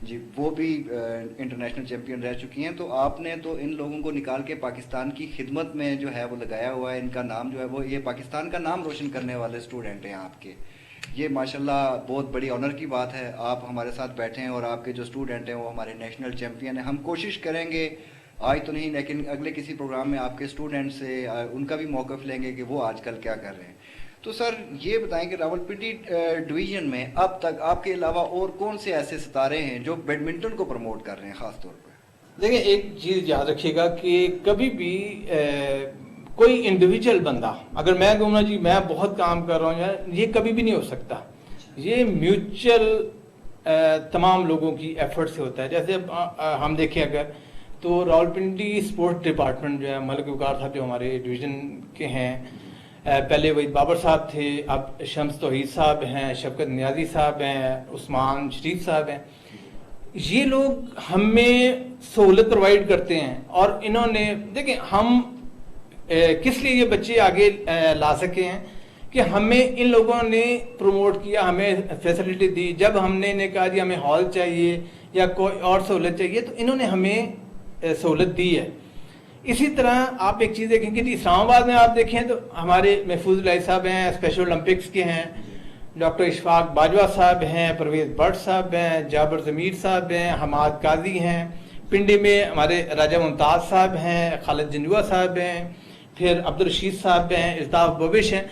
جی وہ بھی international champion رہ چکی ہیں. تو آپ نے تو ان لوگوں کو نکال کے پاکستان کی خدمت میں جو ہے وہ لگایا ہوا ہے. ان کا نام جو ہے وہ یہ پاکستان کا نام روشن کرنے والے اسٹوڈنٹ ہیں آپ کے. یہ ماشاءاللہ بہت بڑی آنر کی بات ہے. آپ ہمارے ساتھ بیٹھے ہیں اور آپ کے جو اسٹوڈنٹ ہیں وہ ہمارے نیشنل چیمپئن ہیں. ہم کوشش کریں گے آج تو نہیں لیکن اگلے کسی پروگرام میں آپ کے اسٹوڈنٹ سے ان کا بھی موقف لیں گے کہ وہ آج کل کیا کر رہے ہیں. تو سر یہ بتائیں کہ راولپنڈی ڈویژن میں اب تک آپ کے علاوہ اور کون سے ایسے ستارے ہیں جو بیڈمنٹن کو پروموٹ کر رہے ہیں خاص طور پہ؟ دیکھیں ایک چیز یاد رکھیے گا کہ کبھی بھی کوئی انڈیویجول بندہ اگر میں کہوں نا جی میں بہت کام کر رہا ہوں یہ کبھی بھی نہیں ہو سکتا. یہ میوچل تمام لوگوں کی ایفرٹ سے ہوتا ہے. جیسے اب ہم دیکھیں اگر تو راولپنڈی اسپورٹ ڈپارٹمنٹ جو ہے ملک وقار صاحب جو ہمارے ڈویژن کے ہیں, پہلے وحید بابر صاحب تھے, اب شمس توحید صاحب ہیں, شفقت نیازی صاحب ہیں, عثمان شریف صاحب ہیں. یہ لوگ ہمیں سہولت پرووائڈ کرتے ہیں اور انہوں نے دیکھیں ہم کس لیے یہ بچے آگے لا سکے ہیں کہ ہمیں ان لوگوں نے پروموٹ کیا, ہمیں فیسلٹی دی. جب ہم نے انہیں کہا جی ہمیں ہال چاہیے یا کوئی اور سہولت چاہیے تو انہوں نے ہمیں سہولت دی ہے. اسی طرح آپ ایک چیز دیکھیں کہ جی اسلام آباد میں آپ دیکھیں تو ہمارے محفوظ الہی صاحب ہیں, اسپیشل اولمپکس کے ہیں, ڈاکٹر اشفاق باجوہ صاحب ہیں, پرویز بٹ صاحب ہیں, جابر ضمیر صاحب ہیں, حماد قاضی ہیں. پنڈی میں ہمارے راجہ ممتاز صاحب ہیں, خالد جنجوا صاحب ہیں, پھر عبدالرشید صاحب ہیں, الطاف بوبش ہیں.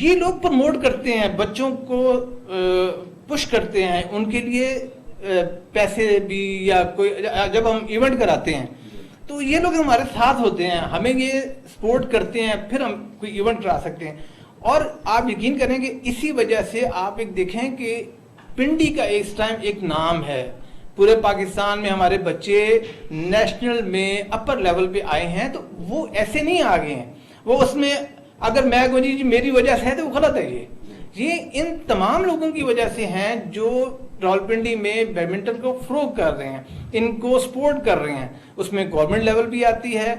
یہ لوگ پروموٹ کرتے ہیں, بچوں کو پش کرتے ہیں, ان کے لیے پیسے بھی یا کوئی جب ہم ایونٹ کراتے ہیں تو یہ لوگ ہمارے ساتھ ہوتے ہیں, ہمیں یہ سپورٹ کرتے ہیں, پھر ہم کوئی ایونٹ کرا سکتے ہیں. اور آپ یقین کریں کہ اسی وجہ سے آپ ایک دیکھیں کہ پنڈی کا اس ٹائم ایک نام ہے پورے پاکستان میں. ہمارے بچے نیشنل میں اپر لیول پہ آئے ہیں تو وہ ایسے نہیں آگے ہیں. وہ اس میں اگر میں کہوں جی میری وجہ سے ہے تو وہ غلط ہے. یہ ان تمام لوگوں کی وجہ سے ہیں جو راولپنڈی میں بیڈمنٹن کو فروغ کر رہے ہیں, ان کو سپورٹ کر رہے ہیں. اس میں گورنمنٹ لیول بھی آتی ہے,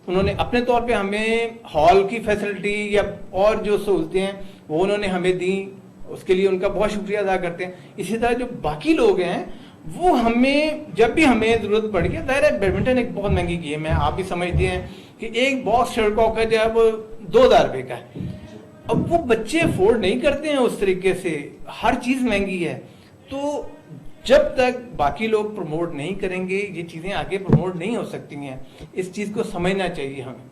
انہوں نے اپنے طور پہ ہمیں ہال کی فیسلٹی یا اور جو سہولتیں ہیں وہ انہوں نے ہمیں دیں, اس کے لیے ان کا بہت شکریہ ادا کرتے ہیں. اسی طرح جو باقی لوگ ہیں وہ ہمیں جب بھی ہمیں ضرورت پڑی ہے, ظاہر ہے بیڈمنٹن ایک بہت مہنگی گیم ہے, آپ بھی سمجھتے ہیں کہ ایک باکس شٹل کاک کا جو ہے وہ 2000 روپے کا ہے. اب وہ بچے افورڈ نہیں کرتے ہیں اس طریقے سے, ہر چیز مہنگی ہے. تو جب تک باقی لوگ پروموٹ نہیں کریں گے یہ چیزیں آگے پروموٹ نہیں ہو سکتی ہیں. اس چیز کو سمجھنا چاہیے ہمیں.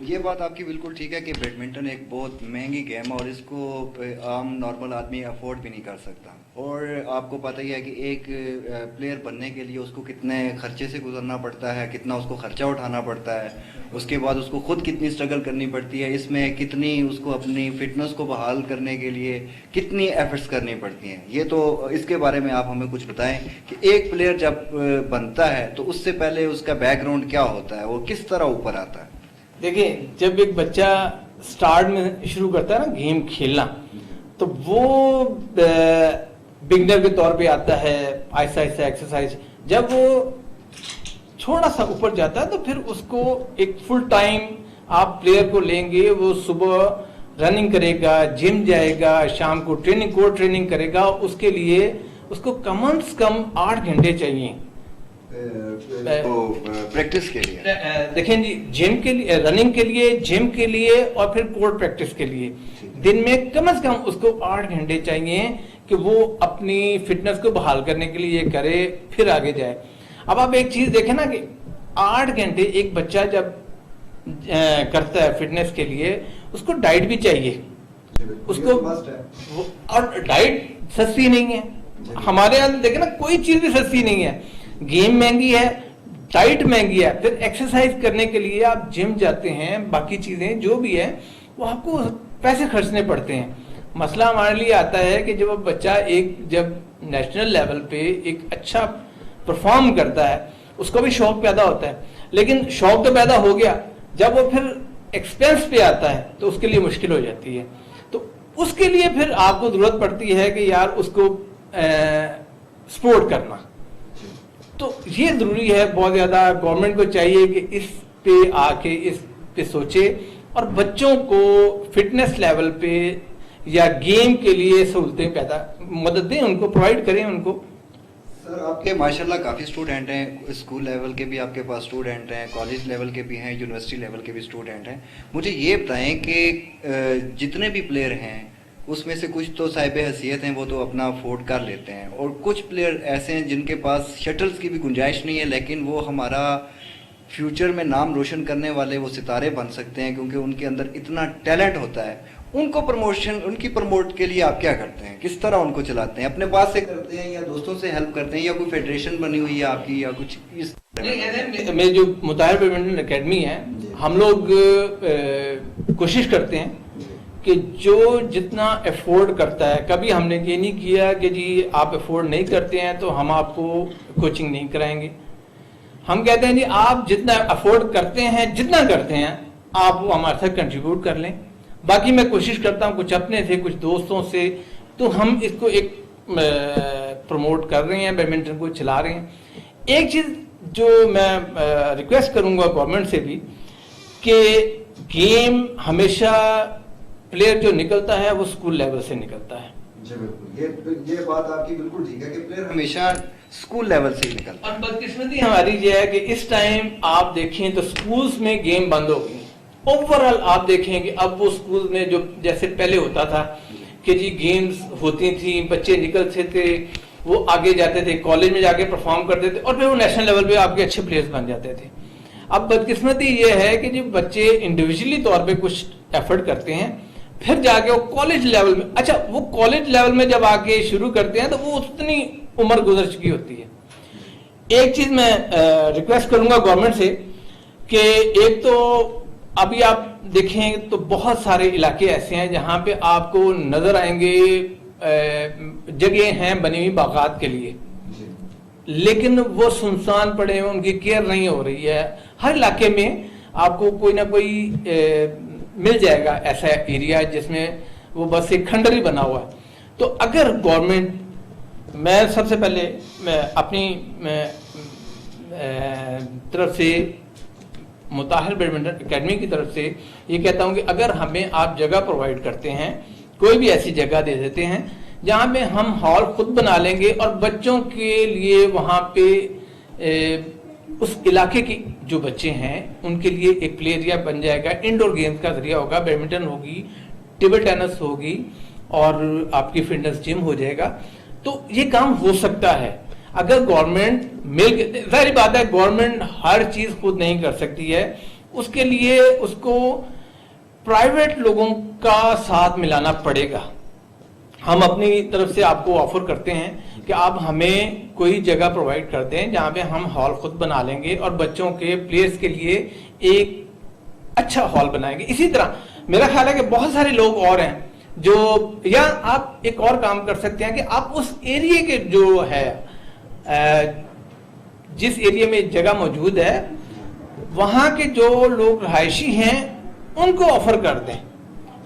یہ بات آپ کی بالکل ٹھیک ہے کہ بیڈمنٹن ایک بہت مہنگی گیم ہے اور اس کو عام نارمل آدمی افورڈ بھی نہیں کر سکتا. اور آپ کو پتہ ہی ہے کہ ایک پلیئر بننے کے لیے اس کو کتنے خرچے سے گزرنا پڑتا ہے, کتنا اس کو خرچہ اٹھانا پڑتا ہے, اس کے بعد اس کو خود کتنی اسٹرگل کرنی پڑتی ہے, اس میں کتنی اس کو اپنی فٹنس کو بحال کرنے کے لیے کتنی ایفرٹس کرنی پڑتی ہیں. یہ تو اس کے بارے میں آپ ہمیں کچھ بتائیں کہ ایک پلیئر جب بنتا ہے تو اس سے پہلے اس کا بیک گراؤنڈ کیا ہوتا ہے, وہ کس طرح اوپر آتا ہے؟ دیکھیں جب ایک بچہ سٹارٹ میں شروع کرتا ہے نا گیم کھیلنا تو وہ بگنر کے طور پہ آتا ہے, آہستہ آہستہ ایکسرسائز. جب وہ تھوڑا سا اوپر جاتا ہے تو پھر اس کو ایک فل ٹائم آپ پلیئر کو لیں گے, وہ صبح رننگ کرے گا, جم جائے گا, شام کو ٹریننگ کرے گا. اس کے لیے اس کو کم از کم 8 گھنٹے چاہیے پریکٹس کے لیے. دیکھیں جی جم کے لیے, رننگ کے لیے, جم کے لیے اور پھر کورٹ پریکٹس کے لیے دن میں کم از کم اس کو 8 گھنٹے چاہیے کہ وہ اپنی فٹنس کو بحال کرنے کے لیے یہ کرے, پھر آگے جائے. اب آپ ایک چیز دیکھیں نا کہ 8 گھنٹے ایک بچہ جب کرتا ہے فٹنس کے لیے اس کو ڈائٹ بھی چاہیے. اس کو اور ڈائٹ سستی نہیں ہے. ہمارے یہاں دیکھیں نا کوئی چیز بھی سستی نہیں ہے. گیم مہنگی ہے, ڈائٹ مہنگی ہے, پھر ایکسرسائز کرنے کے لیے آپ جم جاتے ہیں, باقی چیزیں جو بھی ہے وہ آپ کو پیسے خرچنے پڑتے ہیں. مسئلہ ہمارے لیے آتا ہے کہ جب بچہ جب نیشنل لیول پہ ایک اچھا پرفارم کرتا ہے اس کو بھی شوق پیدا ہوتا ہے, لیکن شوق تو پیدا ہو گیا, جب وہ پھر ایکسپینس پہ آتا ہے تو اس کے لیے مشکل ہو جاتی ہے. تو اس کے لیے پھر آپ کو ضرورت پڑتی ہے کہ یار اس کو سپورٹ کرنا. تو یہ ضروری ہے بہت زیادہ. گورنمنٹ کو چاہیے کہ اس پہ آ کے اس پہ سوچے اور بچوں کو فٹنس لیول پہ یا گیم کے لیے سہولتیں مدد دیں, ان کو پرووائڈ کریں ان کو. سر آپ کے ماشاءاللہ کافی اسٹوڈنٹ ہیں, اسکول لیول کے بھی آپ کے پاس اسٹوڈنٹ ہیں, کالج لیول کے بھی ہیں, یونیورسٹی لیول کے بھی اسٹوڈنٹ ہیں. مجھے یہ بتائیں کہ جتنے بھی پلیئر ہیں اس میں سے کچھ تو صاحب حیثیت ہیں, وہ تو اپنا افورڈ کر لیتے ہیں, اور کچھ پلیئر ایسے ہیں جن کے پاس شٹلز کی بھی گنجائش نہیں ہے, لیکن وہ ہمارا فیوچر میں نام روشن کرنے والے وہ ستارے بن سکتے ہیں کیونکہ ان کے اندر اتنا ٹیلنٹ ہوتا ہے. ان کو ان کی پروموٹ کے لیے آپ کیا کرتے ہیں, کس طرح ان کو چلاتے ہیں, اپنے پاس سے کرتے ہیں یا دوستوں سے ہیلپ کرتے ہیں, یا کوئی فیڈریشن بنی ہوئی ہے آپ کی یا کچھ اس طرح؟ میں جو مطالعہ بیڈمنٹن اکیڈمی ہے, ہم لوگ کوشش کرتے ہیں کہ جو جتنا افورڈ کرتا ہے, کبھی ہم نے یہ نہیں کیا کہ جی آپ افورڈ نہیں کرتے ہیں تو ہم آپ کو کوچنگ نہیں کرائیں گے. ہم کہتے ہیں جی آپ جتنا افورڈ کرتے ہیں, جتنا کرتے ہیں آپ وہ ہمارے ساتھ کنٹریبیوٹ کر لیں. باقی میں کوشش کرتا ہوں, کچھ اپنے سے کچھ دوستوں سے, تو ہم اس کو ایک پروموٹ کر رہے ہیں, بیڈمنٹن کو چلا رہے ہیں. ایک چیز جو میں ریکویسٹ کروں گا گورنمنٹ سے بھی, کہ گیم ہمیشہ پلیئر جو نکلتا ہے وہ اسکول لیول سے نکلتا ہے. جی بالکل, یہ بات آپ کی بالکل ٹھیک ہے کہ پلیئر ہمیشہ اسکول لیول سے ہی نکلتا ہے. اور بدقسمتی ہماری یہ ہے کہ اس ٹائم آپ دیکھیں تو اسکولز میں گیم بند ہو گئی. اوور آل آپ دیکھیں کہ اب وہ اسکول میں جو جیسے پہلے ہوتا تھا کہ جی گیمز ہوتی تھیں, بچے نکلتے تھے, وہ آگے جاتے تھے, کالج میں جا کے پرفارم کرتے تھے, اور پھر وہ نیشنل لیول پہ آپ کے اچھے پلیئرز بن جاتے تھے. اب بدقسمتی یہ ہے کہ جب بچے انڈیویجولی طور پہ کچھ ایفرٹ کرتے ہیں, پھر جا کے وہ کالج لیول میں, اچھا وہ کالج لیول میں جب آ کے شروع کرتے ہیں تو وہ اتنی عمر گزر چکی ہوتی ہے. ایک چیز میں ریکویسٹ کروں گا گورنمنٹ سے کہ ایک تو ابھی آپ دیکھیں تو بہت سارے علاقے ایسے ہیں جہاں پہ آپ کو نظر آئیں گے جگہ ہیں بنی ہوئی باغات کے لیے, لیکن وہ سنسان پڑے ہیں, ان کی کیئر نہیں ہو رہی ہے. ہر علاقے میں آپ کو کوئی نہ کوئی مل جائے گا ایسا ایریا جس میں وہ بس ایک کھنڈر ہی بنا ہوا ہے. تو اگر گورنمنٹ, میں سب سے پہلے میں اپنی طرف سے متاہر بیڈمنٹن اکیڈمی کی طرف سے یہ کہتا ہوں کہ اگر ہمیں آپ جگہ پرووائڈ کرتے ہیں, کوئی بھی ایسی جگہ دے دیتے ہیں جہاں پہ ہم ہال خود بنا لیں گے, اور بچوں کے لیے وہاں پہ اس علاقے کے جو بچے ہیں ان کے لیے ایک پلے ایریا بن جائے گا, انڈور گیمز کا ذریعہ ہوگا, بیڈمنٹن ہوگی, ٹیبل ٹینس ہوگی, اور آپ کی فٹنس جم ہو جائے گا. تو یہ کام ہو سکتا ہے اگر گورنمنٹ مل کے. ظاہر بات ہے گورنمنٹ ہر چیز خود نہیں کر سکتی ہے, اس کے لیے اس کو پرائیویٹ لوگوں کا ساتھ ملانا پڑے گا. ہم اپنی طرف سے آپ کو آفر کرتے ہیں کہ آپ ہمیں کوئی جگہ پرووائڈ کر دیں جہاں پہ ہم ہال خود بنا لیں گے اور بچوں کے پلیئرز کے لیے ایک اچھا ہال بنائیں گے. اسی طرح میرا خیال ہے کہ بہت سارے لوگ اور ہیں جو, یا آپ ایک اور کام کر سکتے ہیں کہ آپ اس ایریے کے جو ہے, جس ایریے میں جگہ موجود ہے وہاں کے جو لوگ رہائشی ہیں ان کو آفر کر دیں,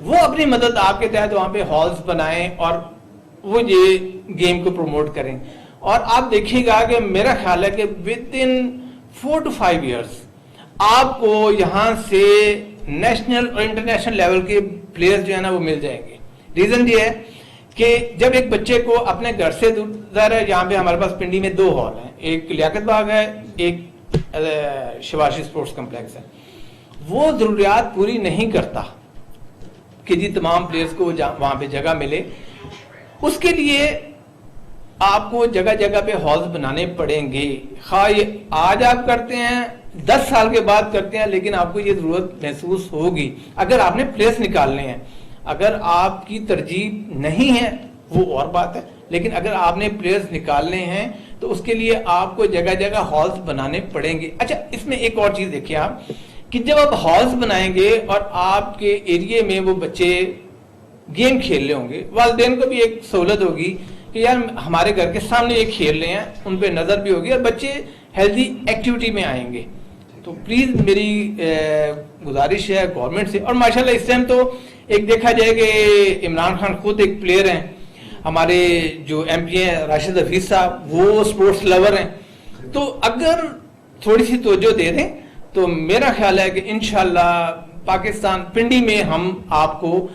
وہ اپنی مدد آپ کے تحت وہاں پہ ہالز بنائیں اور وہ یہ گیم کو پروموٹ کریں. اور آپ دیکھیے گا کہ میرا خیال ہے کہ ود ان 4 to 5 years آپ کو یہاں سے نیشنل اور انٹرنیشنل لیول کے پلیئرز جو ہے نا وہ مل جائیں گے. ریزن یہ ہے کہ جب ایک بچے کو اپنے گھر سے دور ہے, یہاں پہ ہمارے پاس پنڈی میں 2 ہال ہیں, ایک لیاقت باغ ہے, ایک شواشی سپورٹس کمپلیکس ہے, وہ ضروریات پوری نہیں کرتا کہ جی تمام پلیئرز کو وہاں پہ جگہ ملے. اس کے لیے آپ کو جگہ جگہ پہ ہالز بنانے پڑیں گے. خواہ یہ آج آپ کرتے ہیں 10 سال کے بعد کرتے ہیں, لیکن آپ کو یہ ضرورت محسوس ہوگی اگر آپ نے پلیئرز نکالنے ہیں. اگر آپ کی ترجیح نہیں ہے وہ اور بات ہے, لیکن اگر آپ نے پلیئرز نکالنے ہیں تو اس کے لیے آپ کو جگہ جگہ ہالز بنانے پڑیں گے. اچھا اس میں ایک اور چیز دیکھیں آپ کہ جب آپ ہالز بنائیں گے اور آپ کے ایریے میں وہ بچے گیم کھیل رہے ہوں گے, والدین کو بھی ایک سہولت ہوگی کہ یار ہمارے گھر کے سامنے یہ کھیل رہے ہیں, ان پہ نظر بھی ہوگی اور بچے ہیلدی ایکٹیویٹی میں آئیں گے. تو پلیز میری گزارش ہے گورنمنٹ سے. اور ماشاءاللہ اس ٹائم تو ایک دیکھا جائے کہ عمران خان خود ایک پلیئر ہیں, ہمارے جو ایم پی ہیں راشد حفیظ صاحب وہ اسپورٹس لور ہیں. تو اگر تھوڑی سی توجہ دے دیں تو میرا خیال ہے کہ انشاءاللہ پاکستان پنڈی میں ہم آپ کو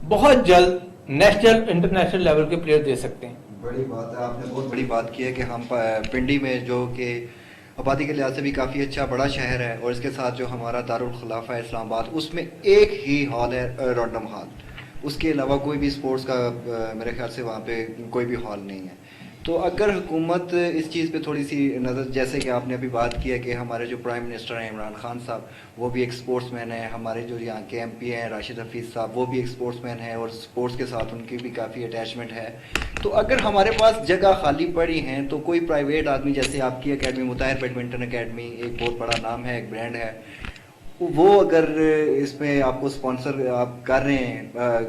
بہت جلد نیشنل انٹرنیشنل لیول کے پلیئر دے سکتے ہیں. بڑی بات ہے, آپ نے بہت بڑی بات کی ہے کہ ہم پنڈی میں جو کہ آبادی کے لحاظ سے بھی کافی اچھا بڑا شہر ہے, اور اس کے ساتھ جو ہمارا دارالخلافہ ہے اسلام آباد, اس میں ایک ہی ہال ہے رونڈم ہال, اس کے علاوہ کوئی بھی سپورٹس کا میرے خیال سے وہاں پہ کوئی بھی ہال نہیں ہے. تو اگر حکومت اس چیز پہ تھوڑی سی نظر, جیسے کہ آپ نے ابھی بات کی ہے کہ ہمارے جو پرائم منسٹر ہیں عمران خان صاحب وہ بھی ایک سپورٹس مین ہیں, ہمارے جو یہاں کے ایم پی ہیں راشد حفیظ صاحب وہ بھی ایک سپورٹس مین ہیں, اور سپورٹس کے ساتھ ان کی بھی کافی اٹیچمنٹ ہے. تو اگر ہمارے پاس جگہ خالی پڑی ہیں تو کوئی پرائیویٹ آدمی, جیسے آپ کی اکیڈمی مطاہر بیڈمنٹن اکیڈمی ایک بہت بڑا نام ہے, ایک برانڈ ہے, وہ اگر اس میں آپ کو اسپانسر آپ کر رہے ہیں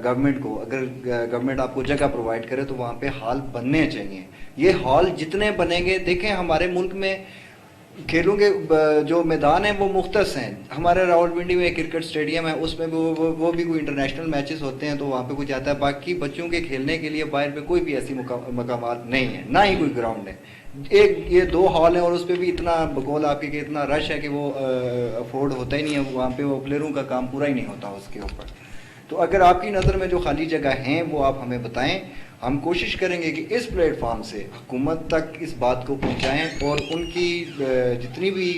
گورنمنٹ کو, اگر گورنمنٹ آپ کو جگہ پرووائڈ کرے تو وہاں پہ ہال بننے چاہیے. یہ ہال جتنے بنیں گے, دیکھیں ہمارے ملک میں کھیلوں کے جو میدان ہیں وہ مختص ہیں. ہمارے راولپنڈی میں ایک کرکٹ اسٹیڈیم ہے, اس میں وہ بھی کوئی انٹرنیشنل میچز ہوتے ہیں تو وہاں پہ کوئی جاتا ہے. باقی بچوں کے کھیلنے کے لیے باہر پہ کوئی بھی ایسی مقامات نہیں ہیں, نہ ہی کوئی گراؤنڈ ہے. ایک یہ 2 ہال ہیں, اور اس پہ بھی اتنا بقول آپ کے اتنا رش ہے کہ وہ افورڈ ہوتا ہی نہیں ہے, وہاں پہ وہ پلیئروں کا کام پورا ہی نہیں ہوتا اس کے اوپر. تو اگر آپ کی نظر میں جو خالی جگہ ہیں وہ آپ ہمیں بتائیں, ہم کوشش کریں گے کہ اس پلیٹ فارم سے حکومت تک اس بات کو پہنچائیں, اور ان کی جتنی بھی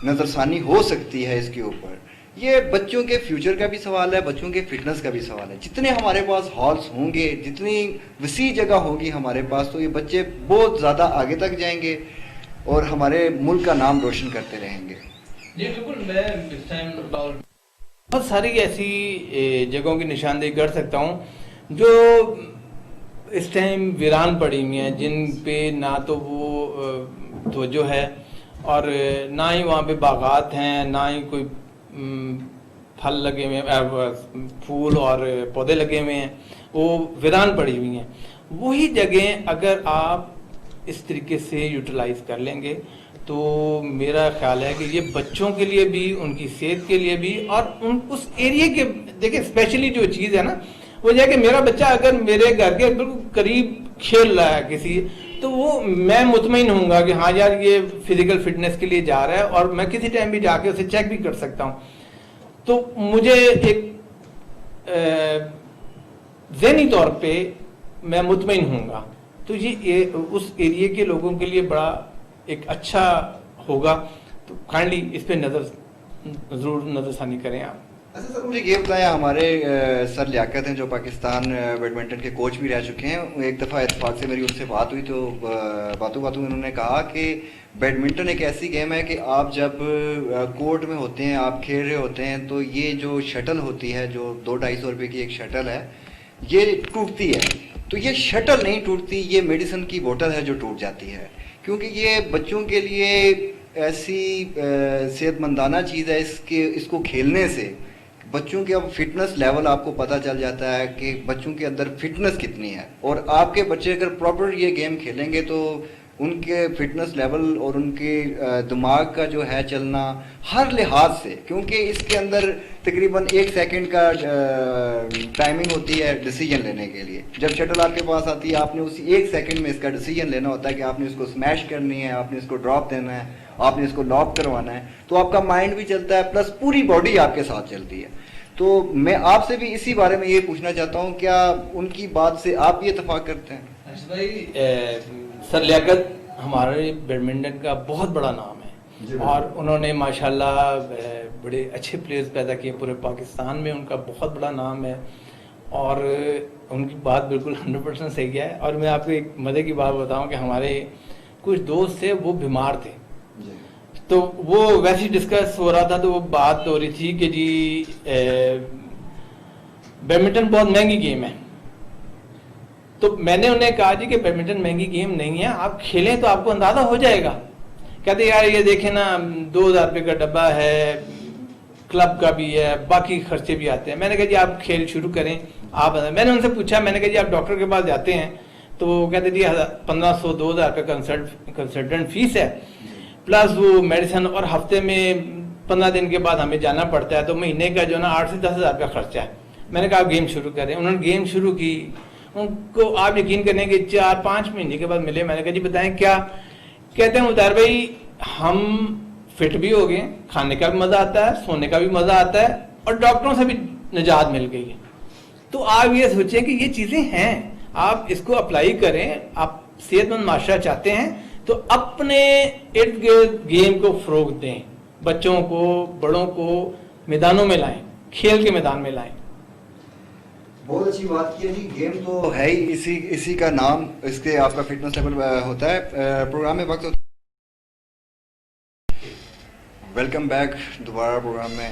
نظر ثانی ہو سکتی ہے اس کے اوپر. یہ بچوں کے فیوچر کا بھی سوال ہے, بچوں کے فٹنس کا بھی سوال ہے. جتنے ہمارے پاس ہالس ہوں گے, جتنی وسیع جگہ ہوگی ہمارے پاس, تو یہ بچے بہت زیادہ آگے تک جائیں گے اور ہمارے ملک کا نام روشن کرتے رہیں گے. جی بالکل, میں اس ٹائم بہت ساری ایسی جگہوں کی نشاندہی کر سکتا ہوں جو اس ٹائم ویران پڑی ہوئی ہیں, جن پہ نہ تو وہ توجہ ہے, اور نہ ہی وہاں پہ باغات ہیں, نہ ہی کوئی پھل لگے ہوئے ہیں, پھول اور پودے لگے ہوئے ہیں, وہ ویران پڑی ہوئی ہیں. وہی جگہیں اگر آپ اس طریقے سے یوٹیلائز کر لیں گے تو میرا خیال ہے کہ یہ بچوں کے لیے بھی, ان کی صحت کے لیے بھی, اور اس ایریے کے, دیکھیں اسپیشلی جو چیز ہے نا وہ یہ ہے کہ میرا بچہ اگر میرے گھر کے بالکل قریب کھیل رہا ہے کسی, تو وہ میں مطمئن ہوں گا کہ ہاں یار یہ فزیکل فٹنس کے لیے جا رہا ہے, اور میں کسی ٹائم بھی جا کے اسے چیک بھی کر سکتا ہوں. تو مجھے ایک ذہنی طور پہ میں مطمئن ہوں گا. تو یہ اس ایریے کے لوگوں کے لیے بڑا ایک اچھا ہوگا. تو کائنڈلی اس پہ ضرور نظر ثانی کریں آپ. اچھا سر, مجھے یہ بتائیں, ہمارے سر لیاقت ہیں جو پاکستان بیڈمنٹن کے کوچ بھی رہ چکے ہیں, ایک دفعہ اتفاق سے میری ان سے بات ہوئی تو باتوں انہوں نے کہا کہ بیڈمنٹن ایک ایسی گیم ہے کہ آپ جب کورٹ میں ہوتے ہیں, آپ کھیل رہے ہوتے ہیں, تو یہ جو شٹل ہوتی ہے, جو 200-250 روپے کی ایک شٹل ہے, یہ ٹوٹتی ہے. تو یہ شٹل نہیں ٹوٹتی, یہ میڈیسن کی بوتل ہے جو ٹوٹ جاتی ہے, کیونکہ یہ بچوں کے لیے ایسی صحت مندانہ چیز ہے. اس کو کھیلنے سے بچوں کے اب فٹنس لیول آپ کو پتہ چل جاتا ہے کہ بچوں کے اندر فٹنس کتنی ہے, اور آپ کے بچے اگر پراپر یہ گیم کھیلیں گے تو ان کے فٹنس لیول اور ان کے دماغ کا جو ہے چلنا ہر لحاظ سے, کیونکہ اس کے اندر تقریباً 1 سیکنڈ کا ٹائمنگ ہوتی ہے ڈیسیجن لینے کے لیے. جب شٹل آپ کے پاس آتی ہے, آپ نے اسی 1 سیکنڈ میں اس کا ڈیسیجن لینا ہوتا ہے کہ آپ نے اس کو اسمیش کرنی ہے, آپ نے اس کو ڈراپ دینا ہے, آپ نے اس کو لاک کروانا ہے. تو آپ کا مائنڈ بھی چلتا ہے, پلس پوری باڈی آپ کے ساتھ چلتی ہے. تو میں آپ سے بھی اسی بارے میں یہ پوچھنا چاہتا ہوں, کیا ان کی بات سے آپ یہ اتفاق کرتے ہیں؟ بھائی, سر لیاقت ہمارے بیڈمنٹن کا بہت بڑا نام ہے, اور انہوں نے ماشاءاللہ بڑے اچھے پلیئرز پیدا کیے پورے پاکستان میں, ان کا بہت بڑا نام ہے, اور ان کی بات بالکل 100% صحیح ہے. اور میں آپ کو ایک مزے کی بات بتاؤں کہ ہمارے کچھ دوست تھے, وہ بیمار تھے, تو وہ ویسے ہی ڈسکس ہو رہا تھا, تو وہ بات ہو رہی تھی کہ جی بیڈمنٹن بہت مہنگی گیم ہے. تو میں نے انہیں کہا جی کہ بیڈمنٹن مہنگی گیم نہیں ہے, آپ کھیلیں تو آپ کو اندازہ ہو جائے گا. کہتے یار یہ دیکھیں نا 2000 روپے کا ڈبہ ہے, کلب کا بھی ہے, باقی خرچے بھی آتے ہیں. میں نے کہا جی آپ کھیل شروع کریں. میں نے ان سے پوچھا, میں نے کہا جی آپ ڈاکٹر کے پاس جاتے ہیں؟ تو وہ کہتے جی 1500-2000 کا کنسلٹنٹ فیس ہے, پلس وہ میڈیسن, اور ہفتے میں 15 دن کے بعد ہمیں جانا پڑتا ہے, تو مہینے کا جو نا 8 سے 10 ہزار کا خرچہ ہے. میں نے کہا آپ گیم شروع کریں. انہوں نے گیم شروع کی, ان کو آپ یقین کریں کہ 4-5 مہینے کے بعد ملے. میں نے کہا جی بتائیں کیا؟ کہتے ہیں مطہر بھائی ہم فٹ بھی ہو گئے, کھانے کا بھی مزہ آتا ہے, سونے کا بھی مزہ آتا ہے, اور ڈاکٹروں سے بھی نجات مل گئی ہے. تو آپ یہ سوچیں کہ یہ چیزیں ہیں. آپ اس کو اپلائی کریں. آپ صحت مند معاشرہ چاہتے ہیں تو اپنے ارد گرد گیم کو فروغ دیں, بچوں کو بڑوں کو میدانوں میں لائیں, کھیل کے میدان میں لائیں. بہت اچھی بات کی ہے جی. گیم تو ہے ہی, اسی کا نام, اس کے آپ کا فٹنس لیول ہوتا ہے. پروگرام میں وقت ہوتا ہے. ویلکم بیک دوبارہ پروگرام میں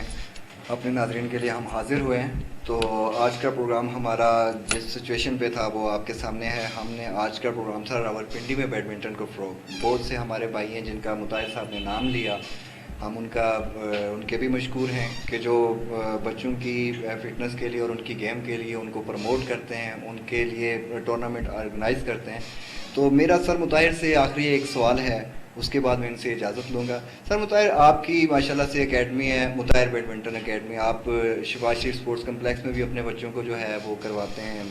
اپنے ناظرین کے لیے ہم حاضر ہوئے ہیں. تو آج کا پروگرام ہمارا جس سچویشن پہ تھا وہ آپ کے سامنے ہے. ہم نے آج کا پروگرام تھا راولپنڈی میں بیڈمنٹن کو فروغ. بہت سے ہمارے بھائی ہیں جن کا مطاہر صاحب نے نام لیا, ہم ان کے بھی مشکور ہیں کہ جو بچوں کی فٹنس کے لیے اور ان کی گیم کے لیے ان کو پروموٹ کرتے ہیں, ان کے لیے ٹورنامنٹ آرگنائز کرتے ہیں. تو میرا سر مطاہر سے آخری ایک سوال ہے, اس کے بعد میں ان سے اجازت لوں گا. سر مطاہر, آپ کی ماشاءاللہ سے اکیڈمی ہے, مطاہر بیڈمنٹن اکیڈمی. آپ شباز شریف اسپورٹس کمپلیکس میں بھی اپنے بچوں کو جو ہے وہ کرواتے ہیں,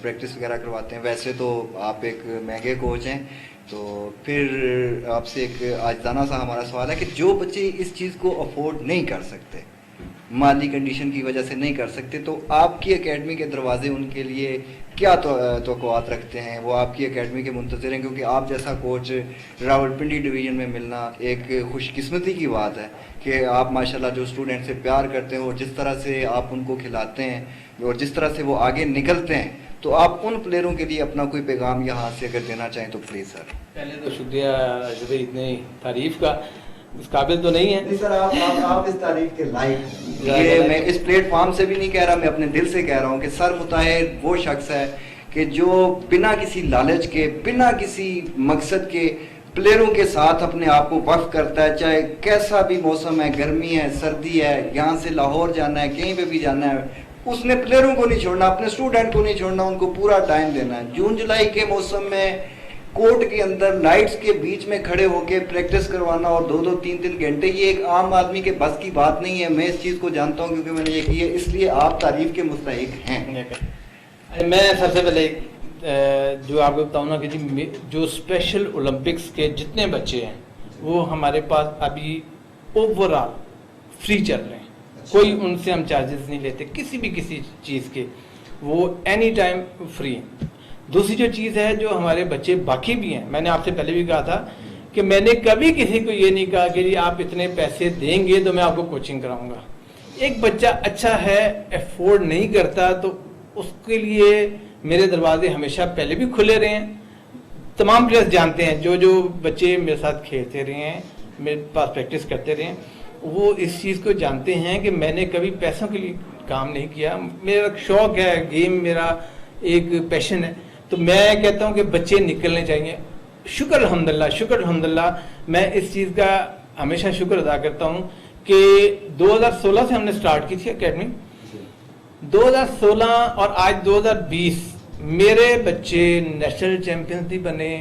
پریکٹس وغیرہ کرواتے ہیں. ویسے تو آپ ایک مہنگے کوچ ہیں, تو پھر آپ سے ایک عاجزانہ سا ہمارا سوال ہے کہ جو بچے اس چیز کو افورڈ نہیں کر سکتے, مالی کنڈیشن کی وجہ سے نہیں کر سکتے, تو آپ کی اکیڈمی کے دروازے ان کے لیے کیا توقعات رکھتے ہیں؟ وہ آپ کی اکیڈمی کے منتظر ہیں, کیونکہ آپ جیسا کوچ راولپنڈی ڈویژن میں ملنا ایک خوش قسمتی کی بات ہے کہ آپ ماشاءاللہ جو اسٹوڈنٹ سے پیار کرتے ہیں اور جس طرح سے آپ ان کو کھلاتے ہیں اور جس طرح سے وہ آگے نکلتے ہیں, تو آپ ان پلیئروں کے لیے اپنا کوئی پیغام یہاں سے اگر دینا چاہیں تو پلیز سر. پہلے تو شکریہ راشد بھائی اتنی تعریف کا, اس قابل تو نہیں ہے. نہیں سر, آپ اس تعریف کے لائق. یہ میں اس پلیٹ فارم سے بھی نہیں کہہ رہا, میں اپنے دل سے کہہ رہا ہوں کہ سر مطاہر وہ شخص ہے کہ جو بنا کسی لالچ کے, بنا کسی مقصد کے پلیئروں کے ساتھ اپنے آپ کو وقف کرتا ہے, چاہے کیسا بھی موسم ہے, گرمی ہے, سردی ہے, یہاں سے لاہور جانا ہے, کہیں پہ بھی جانا ہے, اس نے پلیئروں کو نہیں چھوڑنا, اپنے اسٹوڈنٹ کو نہیں چھوڑنا, ان کو پورا ٹائم دینا ہے. جون جولائی کے موسم میں کورٹ کے اندر لائٹس کے بیچ میں کھڑے ہو کے پریکٹس کروانا اور 2-3 گھنٹے, یہ ایک عام آدمی کے بس کی بات نہیں ہے. میں اس چیز کو جانتا ہوں کیونکہ میں نے یہ کی ہے, اس لیے آپ تعریف کے مستحق ہیں. میں سب سے پہلے جو آپ کو بتاؤں نا کہ جی جو اسپیشل اولمپکس کے جتنے بچے ہیں وہ ہمارے پاس ابھی اوور آل فری چل رہے ہیں. کوئی ان سے ہم چارجز نہیں لیتے کسی چیز کے, وہ اینی ٹائم فری ہیں. دوسری جو چیز ہے, جو ہمارے بچے باقی بھی ہیں, میں نے آپ سے پہلے بھی کہا تھا کہ میں نے کبھی کسی کو یہ نہیں کہا کہ جی آپ اتنے پیسے دیں گے تو میں آپ کو کوچنگ کراؤں گا. ایک بچہ اچھا ہے, افورڈ نہیں کرتا, تو اس کے لیے میرے دروازے ہمیشہ پہلے بھی کھلے رہے ہیں. تمام پلیئرز جانتے ہیں, جو بچے میرے ساتھ کھیلتے رہے ہیں, میرے پاس پریکٹس کرتے رہے ہیں, وہ اس چیز کو جانتے ہیں کہ میں نے کبھی پیسوں کے لیے کام نہیں کیا. میرا شوق ہے, گیم میرا ایک پیشن ہے, تو میں کہتا ہوں کہ بچے نکلنے چاہیے. شکر الحمدللہ میں اس چیز کا ہمیشہ شکر ادا کرتا ہوں کہ 2016 سے ہم نے سٹارٹ کی تھی اکیڈمی. 2016 اور آج 2020 میرے بچے نیشنل چیمپئنز بھی بنے.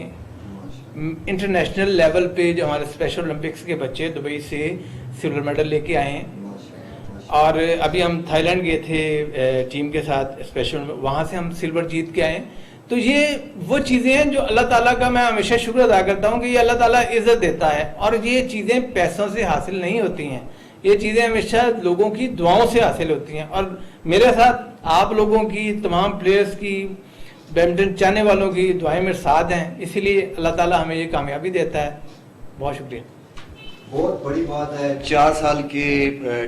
انٹرنیشنل لیول پہ جو ہمارے اسپیشل اولمپکس کے بچے دبئی سے سلور میڈل لے کے آئے ہیں, اور ابھی ہم تھائی لینڈ گئے تھے ٹیم کے ساتھ اسپیشل, وہاں سے ہم سلور جیت کے آئے ہیں. تو یہ وہ چیزیں ہیں جو اللہ تعالیٰ کا میں ہمیشہ شکر ادا کرتا ہوں کہ یہ اللہ تعالیٰ عزت دیتا ہے, اور یہ چیزیں پیسوں سے حاصل نہیں ہوتی ہیں, یہ چیزیں ہمیشہ لوگوں کی دعاؤں سے حاصل ہوتی ہیں. اور میرے ساتھ آپ لوگوں کی, تمام پلیئرز کی, بیڈمنٹن چاہنے والوں کی دعائیں میرے ساتھ ہیں, اسی لیے اللہ تعالیٰ ہمیں یہ کامیابی دیتا ہے. بہت شکریہ. بہت بڑی بات ہے. 4 سال کے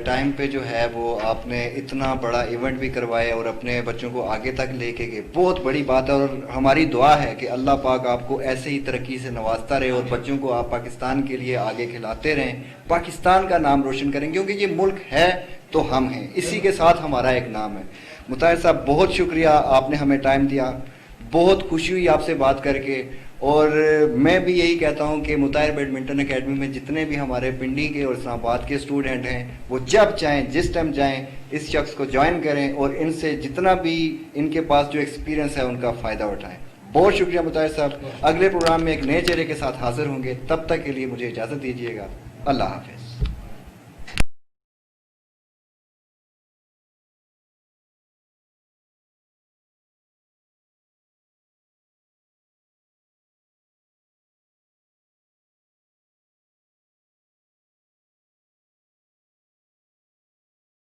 ٹائم پہ جو ہے وہ آپ نے اتنا بڑا ایونٹ بھی کروایا اور اپنے بچوں کو آگے تک لے کے گئے, بہت بڑی بات ہے. اور ہماری دعا ہے کہ اللہ پاک آپ کو ایسے ہی ترقی سے نوازتا رہے اور بچوں کو آپ پاکستان کے لیے آگے کھلاتے رہیں, پاکستان کا نام روشن کریں, کیونکہ یہ ملک ہے تو ہم ہیں, اسی کے ساتھ ہمارا ایک نام ہے. مطاہر صاحب بہت شکریہ, آپ نے ہمیں ٹائم دیا, بہت خوشی ہوئی آپ سے بات کر کے. اور میں بھی یہی کہتا ہوں کہ مطاہر بیڈمنٹن اکیڈمی میں جتنے بھی ہمارے پنڈی کے اور اسلام آباد کے اسٹوڈنٹ ہیں وہ جب چاہیں جس ٹائم جائیں اس شخص کو جوائن کریں اور ان سے جتنا بھی ان کے پاس جو ایکسپیرینس ہے ان کا فائدہ اٹھائیں. بہت شکریہ مطاہر صاحب. اگلے پروگرام میں ایک نئے چہرے کے ساتھ حاضر ہوں گے, تب تک کے لیے مجھے اجازت دیجیے گا. اللہ حافظ.